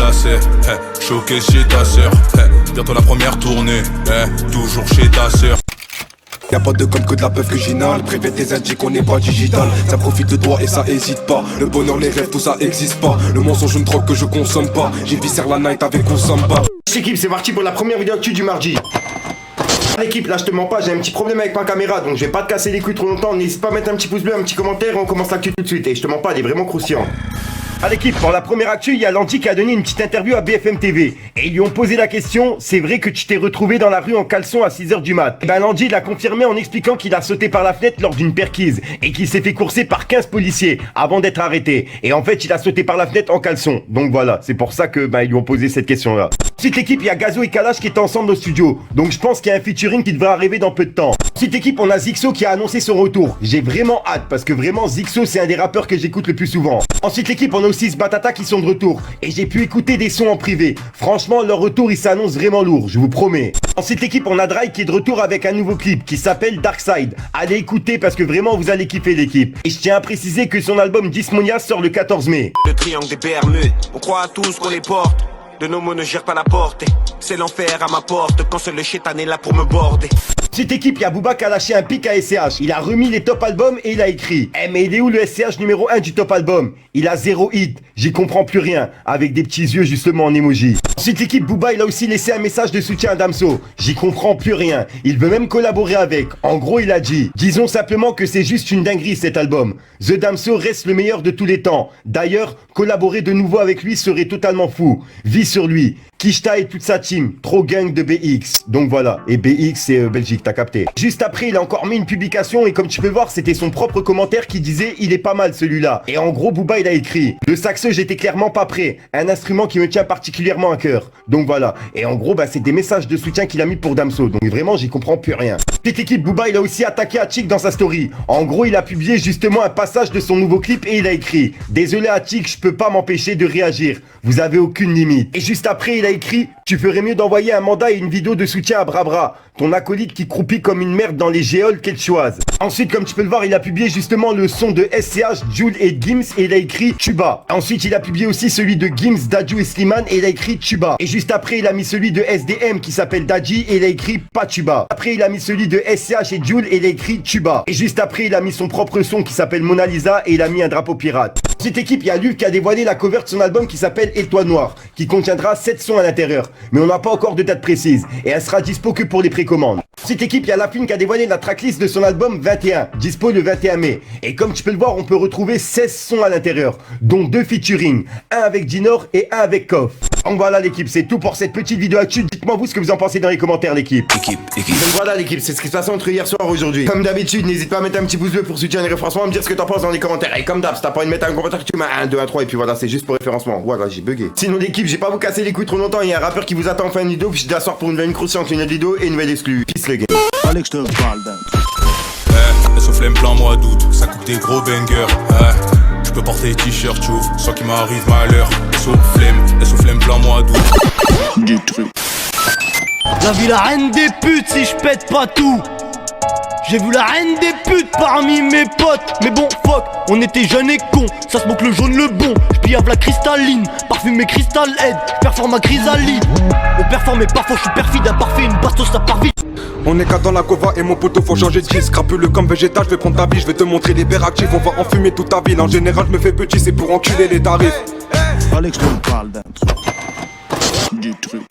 lacets, choqué chez ta sœur, bientôt la première tournée, toujours chez ta sœur. Y'a pas de com que de la peuf que j'inhale. Préfère tes indices qu'on n'est pas digital. Ça profite de toi et ça hésite pas. Le bonheur, les rêves, tout ça existe pas. Le mensonge, une drogue que je consomme pas. J'ai viscère la night avec consomme pas. L'équipe, c'est parti pour la première vidéo actu du mardi. L'équipe, là je te mens pas, j'ai un petit problème avec ma caméra, donc je vais pas te casser les couilles trop longtemps. N'hésite pas à mettre un petit pouce bleu, un petit commentaire et on commence l'actu tout de suite. Et je te mens pas, elle est vraiment croustillante. À l'équipe, pour la première actu, il y a Landy qui a donné une petite interview à BFM TV. Et ils lui ont posé la question, c'est vrai que tu t'es retrouvé dans la rue en caleçon à 6h du mat? Et ben Landy l'a confirmé en expliquant qu'il a sauté par la fenêtre lors d'une perquise et qu'il s'est fait courser par 15 policiers avant d'être arrêté. Et en fait, il a sauté par la fenêtre en caleçon. Donc voilà, c'est pour ça que ils lui ont posé cette question-là. Ensuite l'équipe, il y a Gazo et Kalash qui étaient ensemble au studio. Donc je pense qu'il y a un featuring qui devrait arriver dans peu de temps. Ensuite équipe, on a Zixo qui a annoncé son retour. J'ai vraiment hâte parce que vraiment Zixo c'est un des rappeurs que j'écoute le plus souvent. Ensuite l'équipe, on a aussi Batata qui sont de retour. Et j'ai pu écouter des sons en privé. Franchement, leur retour il s'annonce vraiment lourd, je vous promets. Ensuite l'équipe, on a Dry qui est de retour avec un nouveau clip qui s'appelle Dark Side. Allez écouter parce que vraiment vous allez kiffer l'équipe. Et je tiens à préciser que son album Dysmonia sort le 14 mai. Le triangle des Bermudes, on croit à tous qu'on les porte. De nos mots ne gère pas la porte. C'est l'enfer à ma porte quand seul le chétan est là pour me border. Cette équipe, il y a Booba qui a lâché un pic à SCH. Il a remis les top albums et il a écrit mais il est où le SCH numéro 1 du top album? Il a 0 hit, j'y comprends plus rien. Avec des petits yeux justement en emoji. Ensuite l'équipe, Booba il a aussi laissé un message de soutien à Damso. J'y comprends plus rien, il veut même collaborer avec. En gros il a dit, disons simplement que c'est juste une dinguerie cet album. The Damso reste le meilleur de tous les temps. D'ailleurs, collaborer de nouveau avec lui serait totalement fou. Vis sur lui. Kishta et toute sa team, trop gang de BX. Donc voilà, et BX c'est Belgique, t'as capté. Juste après, il a encore mis une publication et comme tu peux voir, c'était son propre commentaire qui disait il est pas mal celui-là. Et en gros, Booba il a écrit le saxo, j'étais clairement pas prêt. Un instrument qui me tient particulièrement à cœur. Donc voilà. Et en gros, c'est des messages de soutien qu'il a mis pour Damso. Donc vraiment, j'y comprends plus rien. Cette équipe, Booba il a aussi attaqué Attic dans sa story. En gros, il a publié justement un passage de son nouveau clip et il a écrit désolé Attic, je peux pas m'empêcher de réagir. Vous avez aucune limite. Et juste après, il a écrit tu ferais mieux d'envoyer un mandat et une vidéo de soutien à Brabra, ton acolyte qui croupit comme une merde dans les géoles quechua. Ensuite, comme tu peux le voir, il a publié justement le son de SCH, Jul et Gims et il a écrit Tuba. Ensuite, il a publié aussi celui de Gims, Dadju et Slimane et il a écrit Tuba. Et juste après, il a mis celui de SDM qui s'appelle Dadji et il a écrit pas Tuba. Après, il a mis celui de SCH et Jul et il a écrit Tuba. Et juste après, il a mis son propre son qui s'appelle Mona Lisa et il a mis un drapeau pirate. Cette équipe, il y a Luc qui a dévoilé la cover de son album qui s'appelle Étoile Noire, qui contiendra 7 sons à l'intérieur. Mais on n'a pas encore de date précise, et elle sera dispo que pour les précommandes. Cette équipe, il y a Lafine qui a dévoilé la tracklist de son album 21, dispo le 21 mai. Et comme tu peux le voir, on peut retrouver 16 sons à l'intérieur, dont 2 featuring, un avec Dinor et un avec Koff. Donc voilà l'équipe, c'est tout pour cette petite vidéo actu. Dites-moi vous ce que vous en pensez dans les commentaires l'équipe. Donc voilà l'équipe, c'est ce qui se passe entre hier soir et aujourd'hui. Comme d'habitude, n'hésite pas à mettre un petit pouce bleu pour soutenir les référencements, à me dire ce que t'en penses dans les commentaires. Et comme d'hab, si t'as pas envie de mettre un commentaire, tu mets 1, 2, 1, 3 et puis voilà, c'est juste pour référencement. Voilà, j'ai bugué. Sinon l'équipe, j'ai pas vous casser les couilles trop longtemps, il y a un rappeur qui vous attend en fin de vidéo, puis je dois soir pour une nouvelle croustillante, une nouvelle vidéo et une nouvelle exclue. Peace les gars. Allez que je te parle d'un truc. Elle se flemme plein mois d'août, ça coupe des gros bangers. Je peux porter t-shirt, chauve, sans qu'il m'arrive malheur. Elle se flemme plein mois d'août. Du truc. La vie la reine des putes si je pète pas tout. J'ai vu la reine des putes parmi mes potes. Mais bon fuck, on était jeunes et cons. Ça se moque le jaune le bon. J'piave la cristalline, parfumé Crystal Head. J'performe ma chrysalide. On performe mais parfois j'suis perfide. Imparfait, une bastos ça part vite. On est qu'à dans la cova et mon poteau faut changer de disque. Crapule comme végétal, je vais prendre ta vie, je vais te montrer les verres actifs. On va enfumer toute ta ville, en général je me fais petit, c'est pour enculer les tarifs. Allez que je te parle d'un truc. Du truc.